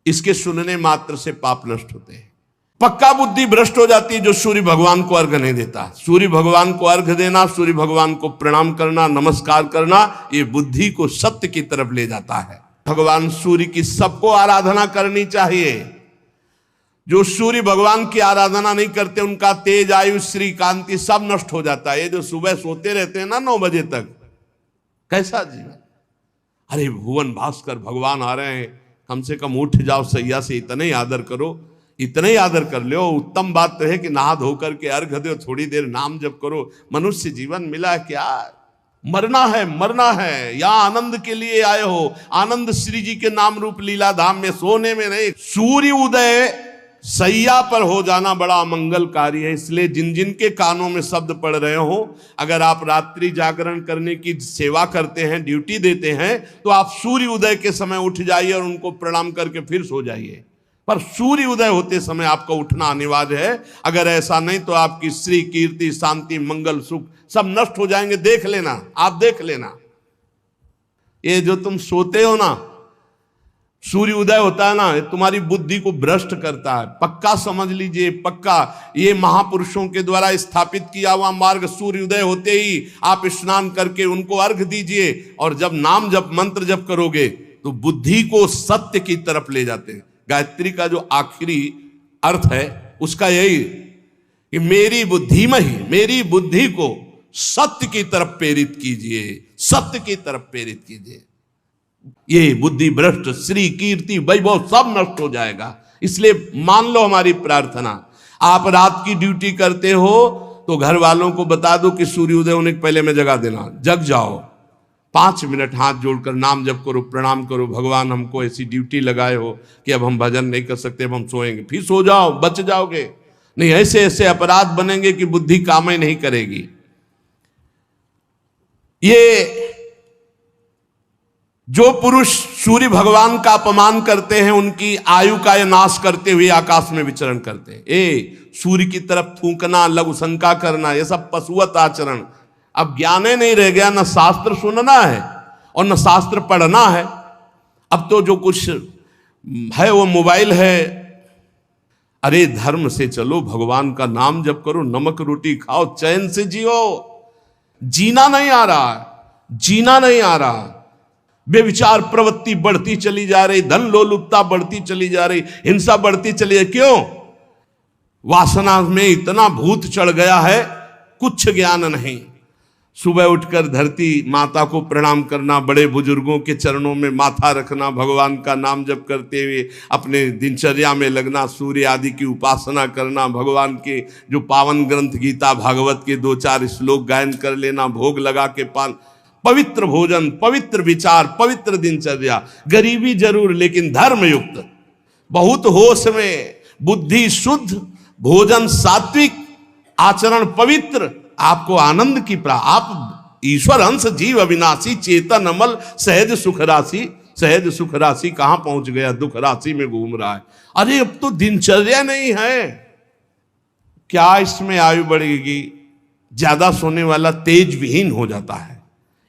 इसके सुनने मात्र से पाप नष्ट होते हैं। पक्का बुद्धि भ्रष्ट हो जाती है जो सूर्य भगवान को अर्घ नहीं देता। सूर्य भगवान को अर्घ देना, सूर्य भगवान को प्रणाम करना, नमस्कार करना, ये बुद्धि को सत्य की तरफ ले जाता है। भगवान सूर्य की सबको आराधना करनी चाहिए। जो सूर्य भगवान की आराधना नहीं करते उनका तेज, आयु, श्री, कांति सब नष्ट हो जाता है। ये जो सुबह सोते रहते हैं ना 9 बजे तक, कैसा जीवन। अरे भुवन भास्कर भगवान आ रहे हैं, कम से कम उठ जाओ सैया से, इतना ही आदर करो, इतना ही आदर कर लो। उत्तम बात तो है कि नहा धोकर के अर्घ दो, थोड़ी देर नाम जप करो। मनुष्य जीवन मिला है क्या? मरना है, मरना है। या आनंद के लिए आए हो, आनंद श्री जी के नाम रूप लीला धाम में, सोने में नहीं। सूर्य उदय सैया पर हो जाना बड़ा मंगलकारी है। इसलिए जिन जिन के कानों में शब्द पड़ रहे हो, अगर आप रात्रि जागरण करने की सेवा करते हैं, ड्यूटी देते हैं, तो आप सूर्य उदय के समय उठ जाइए और उनको प्रणाम करके फिर सो जाइए। पर सूर्य उदय होते समय आपका उठना अनिवार्य है। अगर ऐसा नहीं तो आपकी श्री, कीर्ति, शांति, मंगल, सुख सब नष्ट हो जाएंगे। देख लेना, आप देख लेना। ये जो तुम सोते हो ना, सूर्य उदय होता है ना, तुम्हारी बुद्धि को भ्रष्ट करता है। पक्का समझ लीजिए, पक्का। ये महापुरुषों के द्वारा स्थापित किया हुआ मार्ग। सूर्य उदय होते ही आप स्नान करके उनको अर्घ दीजिए, और जब नाम जप, मंत्र जप करोगे तो बुद्धि को सत्य की तरफ ले जाते हैं। गायत्री का जो आखिरी अर्थ है उसका यही कि मेरी बुद्धिमहि, मेरी बुद्धि को सत्य की तरफ प्रेरित कीजिए, सत्य की तरफ प्रेरित कीजिए। ये बुद्धि भ्रष्ट, श्री, कीर्ति, वैभव सब नष्ट हो जाएगा। इसलिए मान लो हमारी प्रार्थना, आप रात की ड्यूटी करते हो तो घर वालों को बता दो कि सूर्योदय होने के पहले में जगा देना। जग जाओ, 5 मिनट हाथ जोड़कर नाम जप करो, प्रणाम करो। भगवान हमको ऐसी ड्यूटी लगाए हो कि अब हम भजन नहीं कर सकते, अब हम सोएंगे। फिर सो जाओ, बच जाओगे। नहीं ऐसे ऐसे अपराध बनेंगे कि बुद्धि काम ही नहीं करेगी। ये जो पुरुष सूर्य भगवान का अपमान करते हैं, उनकी आयु का नाश करते हुए आकाश में विचरण करते हैं। सूर्य की तरफ थूकना, लघु शंका करना, ये सब पशुवत आचरण। अब ज्ञान ही नहीं रह गया, न शास्त्र सुनना है और न शास्त्र पढ़ना है। अब तो जो कुछ है वो मोबाइल है। अरे धर्म से चलो, भगवान का नाम जप करो, नमक रोटी खाओ, चैन से जियो। जीना नहीं आ रहा, जीना नहीं आ रहा। बेविचार प्रवृत्ति बढ़ती चली जा रही, धन लोलुपता बढ़ती चली जा रही, हिंसा बढ़ती चली है। क्यों? वासना में इतना भूत चढ़ गया है, कुछ ज्ञान नहीं। सुबह उठकर धरती माता को प्रणाम करना, बड़े बुजुर्गों के चरणों में माथा रखना, भगवान का नाम जप करते हुए अपने दिनचर्या में लगना, सूर्य आदि की उपासना करना, भगवान के जो पावन ग्रंथ गीता भागवत के 2-4 श्लोक गायन कर लेना, भोग लगा के पवित्र भोजन, पवित्र विचार, पवित्र दिनचर्या। गरीबी जरूर, लेकिन धर्म युक्त, बहुत होश में, बुद्धि शुद्ध, भोजन सात्विक, आचरण पवित्र। आपको आनंद की आप ईश्वर अंश, जीव अविनाशी, चेतन अमल, सहज सुख राशि। सहज सुख राशि कहां पहुंच गया? दुख राशि में घूम रहा है। अरे अब तो दिनचर्या नहीं है। क्या इसमें आयु बढ़ेगी? ज्यादा सोने वाला तेज विहीन हो जाता है,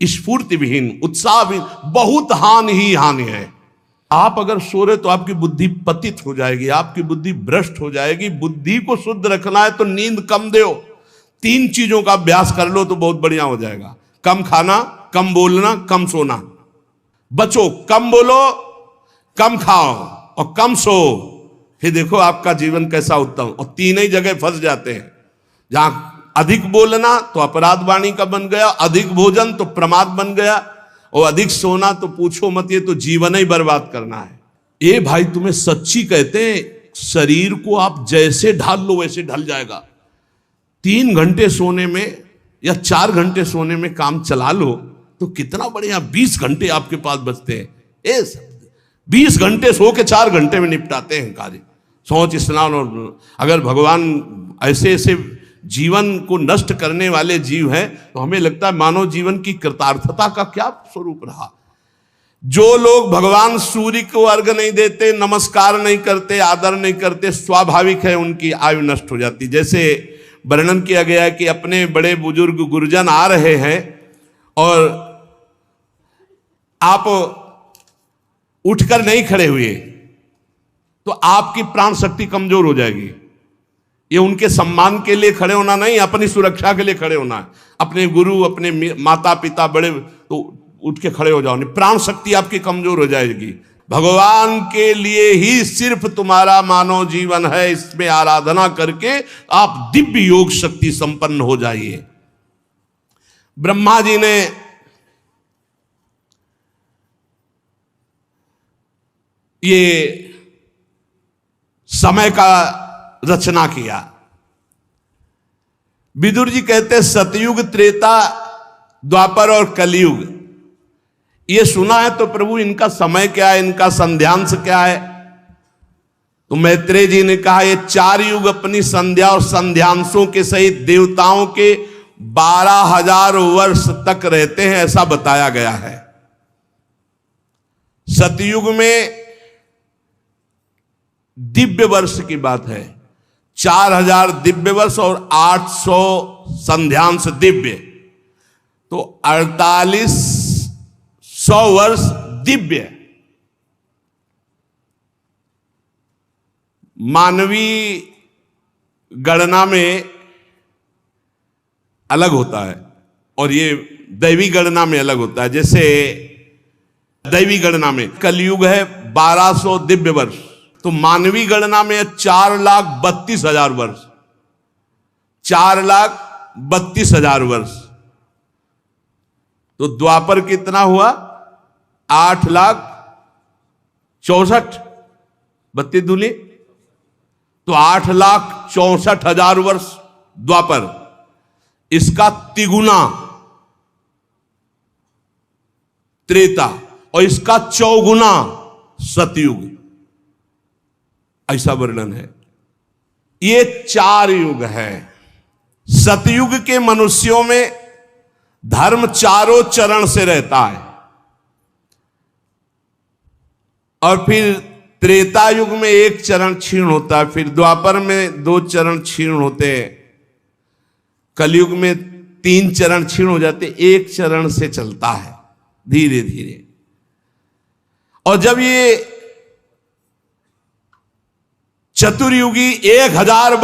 स्फूर्ति विहीन, उत्साह विहीन, बहुत हानि ही हानि है। आप अगर सो रहे तो आपकी बुद्धि पतित हो जाएगी, आपकी बुद्धि भ्रष्ट हो जाएगी। बुद्धि को शुद्ध रखना है तो नींद कम दो। 3 चीजों का अभ्यास कर लो तो बहुत बढ़िया हो जाएगा। कम खाना, कम बोलना, कम सोना। बचो, कम बोलो, कम खाओ और कम सो। फिर देखो आपका जीवन कैसा उत्तम। और 3 ही जगह फंस जाते हैं। जहां अधिक बोलना तो अपराध वाणी का बन गया, अधिक भोजन तो प्रमाद बन गया, और अधिक सोना तो पूछो मत, ये तो जीवन ही बर्बाद करना है। ये भाई तुम्हें सच्ची कहते हैं, शरीर को आप जैसे ढाल लो वैसे ढल जाएगा। 3 घंटे सोने में या 4 घंटे सोने में काम चला लो तो कितना बढ़िया। 20 घंटे आपके पास बचते हैं। ये 20 घंटे सो के 4 घंटे में निपटाते हैं कार्य, सोच स्नान। और अगर भगवान ऐसे ऐसे जीवन को नष्ट करने वाले जीव हैं तो हमें लगता है मानव जीवन की कृतार्थता का क्या स्वरूप रहा। जो लोग भगवान सूर्य को अर्घ नहीं देते, नमस्कार नहीं करते, आदर नहीं करते, स्वाभाविक है उनकी आयु नष्ट हो जाती। जैसे वर्णन किया गया है कि अपने बड़े बुजुर्ग गुरुजन आ रहे हैं और आप उठकर नहीं खड़े हुए, तो आपकी प्राण शक्ति कमजोर हो जाएगी। ये उनके सम्मान के लिए खड़े होना नहीं, अपनी सुरक्षा के लिए खड़े होना है। अपने गुरु, अपने माता पिता बड़े, तो उठ के खड़े हो जाओ, नहीं प्राण शक्ति आपकी कमजोर हो जाएगी। भगवान के लिए ही सिर्फ तुम्हारा मानव जीवन है, इसमें आराधना करके आप दिव्य योग शक्ति संपन्न हो जाइए। ब्रह्मा जी ने ये समय का रचना किया। विदुर जी कहते सतयुग, त्रेता, द्वापर और कलयुग, ये सुना है तो प्रभु इनका समय क्या है, इनका संध्यांश क्या है? तो मैत्रेय जी ने कहा ये 4 युग अपनी संध्या और संध्यांशों के सहित देवताओं के 12,000 वर्ष तक रहते हैं, ऐसा बताया गया है। सतयुग में दिव्य वर्ष की बात है, 4,000 दिव्य वर्ष और 800 संध्यांश दिव्य, तो 4800 वर्ष दिव्य। मानवीय गणना में अलग होता है और ये दैवी गणना में अलग होता है। जैसे दैवी गणना में कलयुग है 1200 दिव्य वर्ष, तो मानवीय गणना में 4,32,000 वर्ष, 4,32,000 वर्ष। तो द्वापर कितना हुआ? 8,64,000, 32 दूनी, तो 8,64,000 वर्ष द्वापर। इसका तिगुना त्रेता और इसका चौगुना सतयुग, ऐसा वर्णन है। ये 4 युग है। सतयुग के मनुष्यों में धर्म चारों चरण से रहता है, और फिर त्रेता युग में 1 चरण क्षीण होता है, फिर द्वापर में 2 चरण क्षीण होते हैं, कलयुग में 3 चरण क्षीण हो जाते, 1 चरण से चलता है धीरे धीरे। और जब ये चतुर्युगी 1000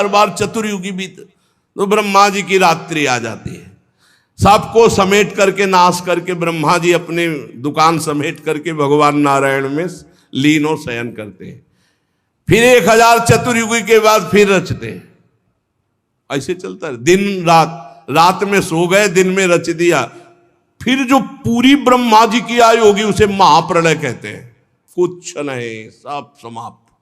बार चतुर्युगी बीत, तो ब्रह्मा जी की रात्रि आ जाती है। सबको समेट करके, नाश करके ब्रह्मा जी अपने दुकान समेट करके भगवान नारायण में लीन और शयन करते हैं। फिर 1000 चतुर्युगी के बाद फिर रचते हैं। ऐसे चलता है दिन रात, रात में सो गए, दिन में रच दिया। फिर जो पूरी ब्रह्मा जी की आयु होगी उसे महाप्रलय कहते हैं। कुछ नहीं, सब समाप्त।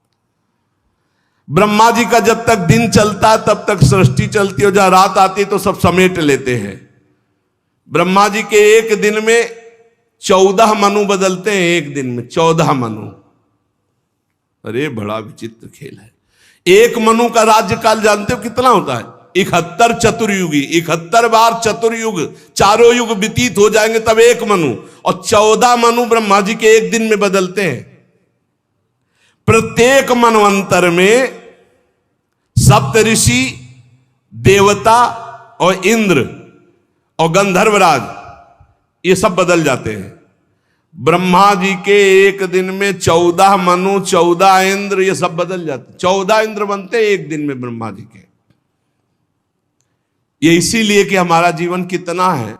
ब्रह्मा जी का जब तक दिन चलता है तब तक सृष्टि चलती है, जहां रात आती है तो सब समेट लेते हैं। ब्रह्मा जी के एक दिन में 14 मनु बदलते हैं, एक दिन में 14 मनु। अरे बड़ा विचित्र खेल है। एक मनु का राज्यकाल जानते हो कितना होता है? 71 चतुर्युगी, 71 बार चतुर्युग, चारों युग व्यतीत हो जाएंगे तब एक मनु, और 14 मनु ब्रह्मा जी के एक दिन में बदलते हैं। प्रत्येक मनवंतर में सप्तऋषि, देवता और इंद्र और गंधर्वराज ये सब बदल जाते हैं। ब्रह्मा जी के एक दिन में 14 मनु, 14 इंद्र, ये सब बदल जाते। 14 इंद्र बनते एक दिन में ब्रह्मा जी के। ये इसीलिए कि हमारा जीवन कितना है,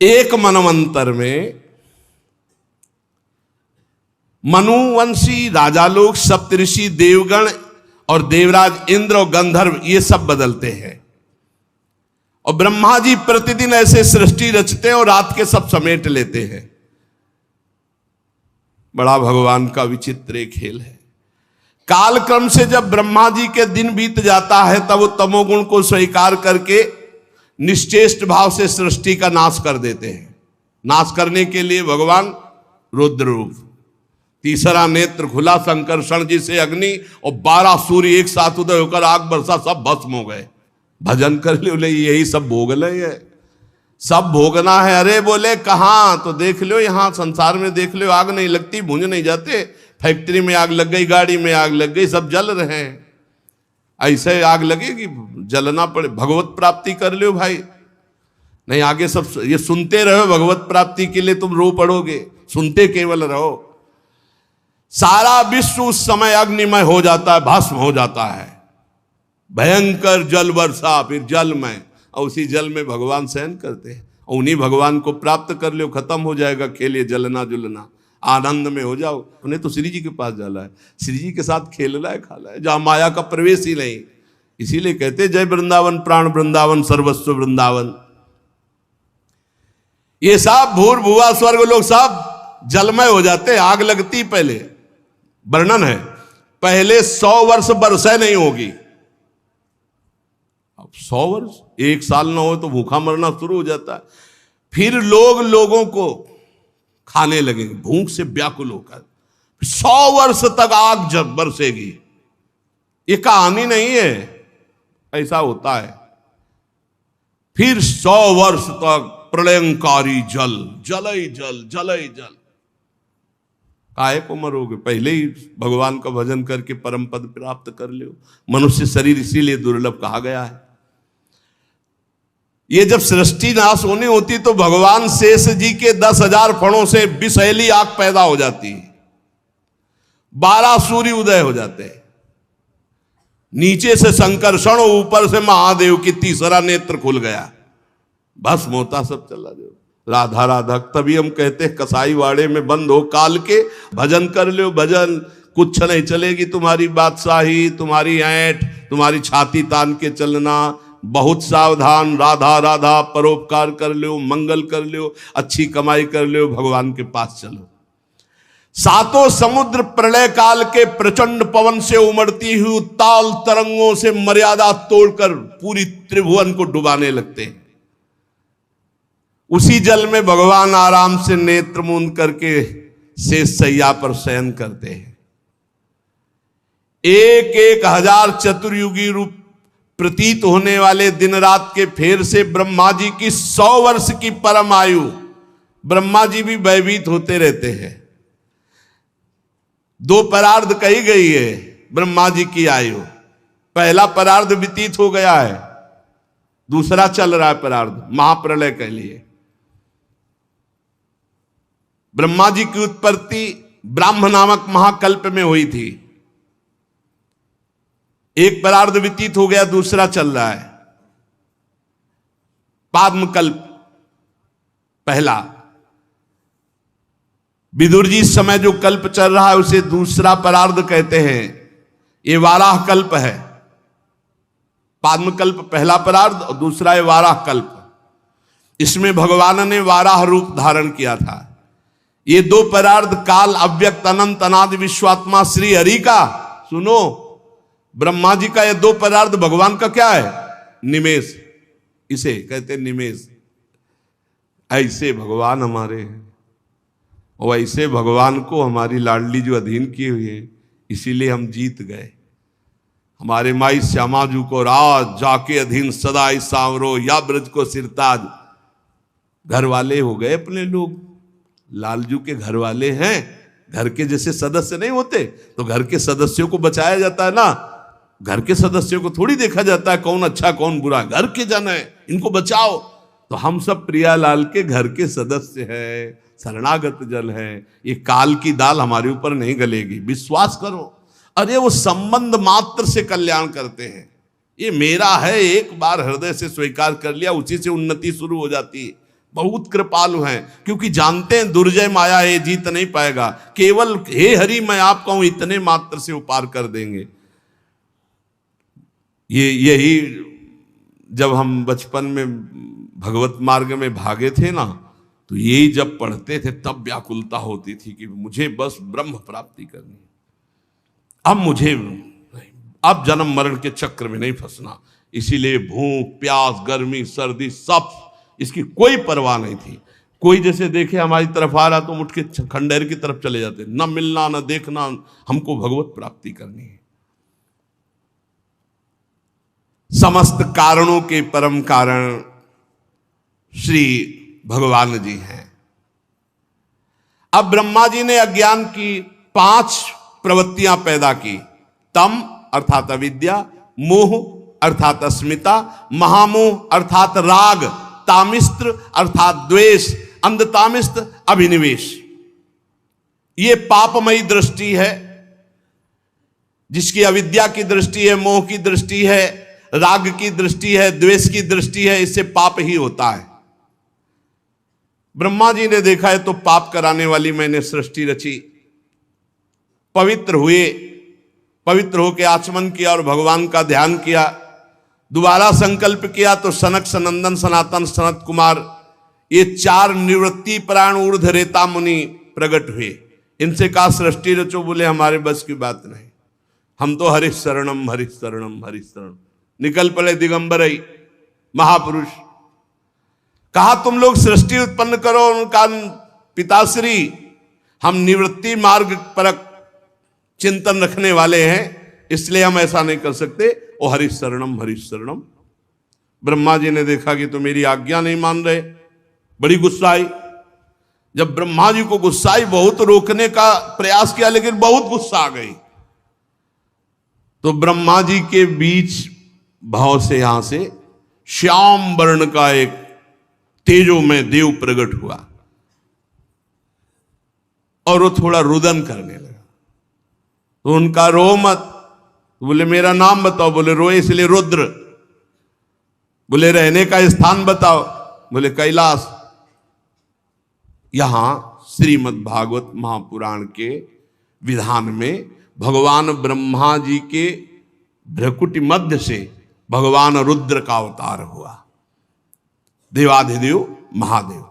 एक मनवंतर में मनुवंशी राजा लोग, सप्तऋषि, देवगण और देवराज इंद्र और गंधर्व ये सब बदलते हैं। और ब्रह्मा जी प्रतिदिन ऐसे सृष्टि रचते हैं और रात के सब समेट लेते हैं। बड़ा भगवान का विचित्र खेल है। कालक्रम से जब ब्रह्मा जी के दिन बीत जाता है तब वो तमोगुण को स्वीकार करके निश्चेष्ट भाव से सृष्टि का नाश कर देते हैं। नाश करने के लिए भगवान रुद्र रूप, तीसरा नेत्र खुला, संकर्षण जी से अग्नि और 12 सूर्य एक साथ उदय होकर आग बरसा, सब भस्म हो गए। भजन कर लो, यही सब भोग ले, सब भोगना है। अरे बोले कहां? तो देख लो यहाँ संसार में, देख लो आग नहीं लगती, भूंज नहीं जाते। फैक्ट्री में आग लग गई, गाड़ी में आग लग गई, सब जल रहे हैं। ऐसे आग लगेगी, जलना पड़े। भगवत प्राप्ति कर लो भाई, नहीं आगे सब ये सुनते रहो। भगवत प्राप्ति के लिए तुम रो पड़ोगे, सुनते केवल रहो। सारा विश्व उस समय अग्निमय हो जाता है, भस्म हो जाता है। भयंकर जल वर्षा, फिर जल में, और उसी जल में भगवान शयन करते हैं। और उन्हीं भगवान को प्राप्त कर लो, खत्म हो जाएगा खेल, ये जलना जुलना, आनंद में हो जाओ। उन्हें तो श्री जी के पास जाना है, श्री जी के साथ खेलना है, खाना है, जहां माया का प्रवेश ही नहीं। इसीलिए कहते जय वृंदावन, प्राण वृंदावन, सर्वस्व वृंदावन। ये सब भूर भुआ स्वर्ग लोग सब जलमय हो जाते, आग लगती। पहले वर्णन है, पहले 100 वर्ष बरसें नहीं होगी। अब 100 वर्ष, 1 साल ना हो तो भूखा मरना शुरू हो जाता है। फिर लोग लोगों को खाने लगेंगे भूख से व्याकुल होकर। 100 वर्ष तक आग जब बरसेगी। ये कहानी नहीं है, ऐसा होता है। फिर 100 वर्ष तक प्रलयंकारी जल, जलई जल, जलई जल। काहे को मरोगे, पहले ही भगवान का भजन करके परम पद प्राप्त कर लो। मनुष्य शरीर इसीलिए दुर्लभ कहा गया है। ये जब सृष्टि नाश होनी होती तो भगवान शेष जी के 10,000 फणों से विषैली आग पैदा हो जाती, 12 सूर्य उदय हो जाते हैं। नीचे से संकर्षण, ऊपर से महादेव की तीसरा नेत्र खुल गया, भस्म होता सब चला जाओ। राधा राधा, तभी हम कहते हैं कसाई वाड़े में बंद हो काल के, भजन कर लो भजन, कुछ नहीं चलेगी तुम्हारी बादशाही, तुम्हारी ऐंठ, तुम्हारी छाती तान के चलना। बहुत सावधान, राधा राधा, परोपकार कर लो, मंगल कर लो, अच्छी कमाई कर लो, भगवान के पास चलो। 7 समुद्र प्रलय काल के प्रचंड पवन से उमड़ती हुई उत्ताल तरंगों से मर्यादा तोड़कर पूरी त्रिभुवन को डुबाने लगते हैं। उसी जल में भगवान आराम से नेत्र मूंद करके शेष सैया पर शयन करते हैं। 1-1 हजार चतुर्युगी रूप प्रतीत होने वाले दिन रात के फेर से ब्रह्मा जी की 100 वर्ष की परम आयु, ब्रह्मा जी भी भयभीत होते रहते हैं। 2 परार्ध कही गई है ब्रह्मा जी की आयु। पहला परार्ध व्यतीत हो गया है, दूसरा चल रहा है परार्ध, महाप्रलय के लिए। ब्रह्मा जी की उत्पत्ति ब्राह्म नामक महाकल्प में हुई थी। एक परार्ध व्यतीत हो गया, दूसरा चल रहा है। पाद्मकल्प पहला, विदुर जी इस समय जो कल्प चल रहा है उसे दूसरा परार्ध कहते हैं। ये वाराह कल्प है। पाद्मकल्प पहला परार्ध और दूसरा है वाराह कल्प। इसमें भगवान ने वाराह रूप धारण किया था। ये 2 परार्ध काल, अव्यक्त, अनंत, अनादि, विश्वात्मा श्री हरि का, सुनो, ब्रह्मा जी का ये 2 परार्ध भगवान का क्या है? निमेष, इसे कहते हैं निमेष। ऐसे भगवान हमारे हैं और ऐसे भगवान को हमारी लाडली जो अधीन की हुई है, इसीलिए हम जीत गए। हमारे माई श्यामा जू को राज जाके अधीन सदा इस सांवरो, या ब्रज को सिरताज। घर वाले हो गए अपने लोग, लालजू के घर वाले हैं। घर के जैसे सदस्य नहीं होते तो घर के सदस्यों को बचाया जाता है ना। घर के सदस्यों को थोड़ी देखा जाता है कौन अच्छा कौन बुरा, घर के जन है, इनको बचाओ। तो हम सब प्रियालाल के घर के सदस्य हैं, शरणागत जन है। ये काल की दाल हमारे ऊपर नहीं गलेगी, विश्वास करो। अरे वो संबंध मात्र से कल्याण करते हैं। ये मेरा है, एक बार हृदय से स्वीकार कर लिया, उसी से उन्नति शुरू हो जाती है। बहुत कृपालु हैं, क्योंकि जानते हैं दुर्जय माया है, जीत नहीं पाएगा। केवल हे हरि मैं आपका हूं, इतने मात्र से उपार कर देंगे। यही जब हम बचपन में भगवत मार्ग में भागे थे ना, तो यही जब पढ़ते थे तब व्याकुलता होती थी कि मुझे बस ब्रह्म प्राप्ति करनी, अब मुझे अब जन्म मरण के चक्र में नहीं फंसना। इसीलिए भूख प्यास गर्मी सर्दी सब, इसकी कोई परवाह नहीं थी। कोई जैसे देखे हमारी तरफ आ रहा तो उठ के खंडेर की तरफ चले जाते, न मिलना न देखना, हमको भगवत प्राप्ति करनी है। समस्त कारणों के परम कारण श्री भगवान जी हैं। अब ब्रह्मा जी ने अज्ञान की 5 प्रवृत्तियां पैदा की। तम अर्थात अविद्या, मोह अर्थात अस्मिता, महामोह अर्थात राग, तामिस्त्र अर्थात द्वेष, अंधतामिस्त्र अभिनिवेश। ये पापमयी दृष्टि है, जिसकी अविद्या की दृष्टि है, मोह की दृष्टि है, राग की दृष्टि है, द्वेष की दृष्टि है, इससे पाप ही होता है। ब्रह्मा जी ने देखा है तो पाप कराने वाली मैंने सृष्टि रची, पवित्र हुए, पवित्र होकर आचमन किया और भगवान का ध्यान किया, दोबारा संकल्प किया तो सनक सनंदन सनातन सनत कुमार ये 4 निवृत्ति प्राण ऊर्ध रेता मुनि प्रकट हुए। इनसे कहा सृष्टि रचो, बोले हमारे बस की बात नहीं, हम तो हरि शरणम हरि शरणम हरि शरण। निकल पड़े दिगंबर ही महापुरुष। कहा तुम लोग सृष्टि उत्पन्न करो। उनका पिताश्री हम निवृत्ति मार्ग पर चिंतन रखने वाले हैं, इसलिए हम ऐसा नहीं कर सकते। ओ हरि शरणम हरि शरणम। ब्रह्मा जी ने देखा कि तो मेरी आज्ञा नहीं मान रहे, बड़ी गुस्सा आई। जब ब्रह्मा जी को गुस्सा आई, बहुत रोकने का प्रयास किया लेकिन बहुत गुस्सा आ गई, तो ब्रह्मा जी के बीच भाव से यहां से श्याम वर्ण का एक तेजो में देव प्रकट हुआ और वो थोड़ा रुदन करने लगा। तो उनका रो मत, बोले मेरा नाम बताओ, बोले रोए इसलिए रुद्र। बोले रहने का स्थान बताओ, बोले कैलाश। यहां श्रीमद् भागवत महापुराण के विधान में भगवान ब्रह्मा जी के भ्रकुटी मध्य से भगवान रुद्र का अवतार हुआ, देवाधिदेव महादेव।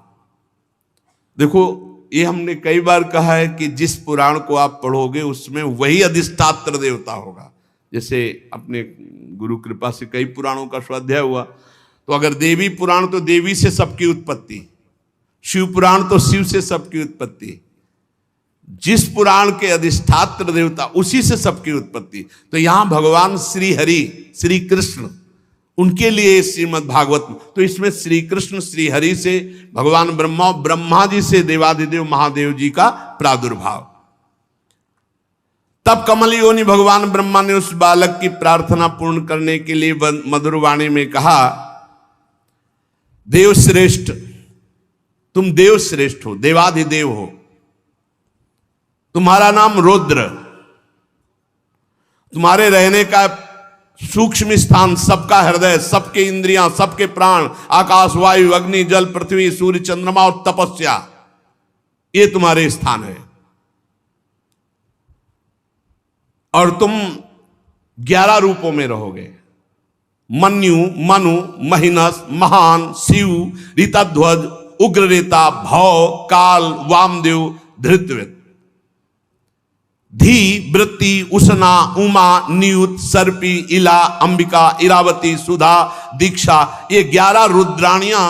देखो ये हमने कई बार कहा है कि जिस पुराण को आप पढ़ोगे उसमें वही अधिष्ठात्र देवता होगा। जैसे अपने गुरु कृपा से कई पुराणों का स्वाध्याय हुआ, तो अगर देवी पुराण तो देवी से सबकी उत्पत्ति, शिव पुराण तो शिव से सबकी उत्पत्ति, जिस पुराण के अधिष्ठात्र देवता उसी से सबकी उत्पत्ति। तो यहां भगवान श्री हरि श्री कृष्ण उनके लिए श्रीमद् भागवत, तो इसमें श्री कृष्ण श्री हरि से भगवान ब्रह्मा, ब्रह्मा जी से देवाधिदेव महादेव जी का प्रादुर्भाव। तब कमल योनि भगवान ब्रह्मा ने उस बालक की प्रार्थना पूर्ण करने के लिए मधुर वाणी में कहा, देव श्रेष्ठ, तुम देव श्रेष्ठ हो, देवाधिदेव हो, तुम्हारा नाम रुद्र, तुम्हारे रहने का सूक्ष्म स्थान, सबका हृदय, सबके इंद्रियां, सबके प्राण, आकाश वायु अग्नि जल पृथ्वी सूर्य चंद्रमा और तपस्या, ये तुम्हारे स्थान है। और तुम 11 रूपों में रहोगे, मन्यु मनु महिनस महान शिव ऋतध्वज उग्ररेता भव काल वामदेव धृतव्यत धी वृत्ति उषना उमा नियुत सर्पी इला अंबिका इरावती सुधा दीक्षा, ये 11 रुद्राणियां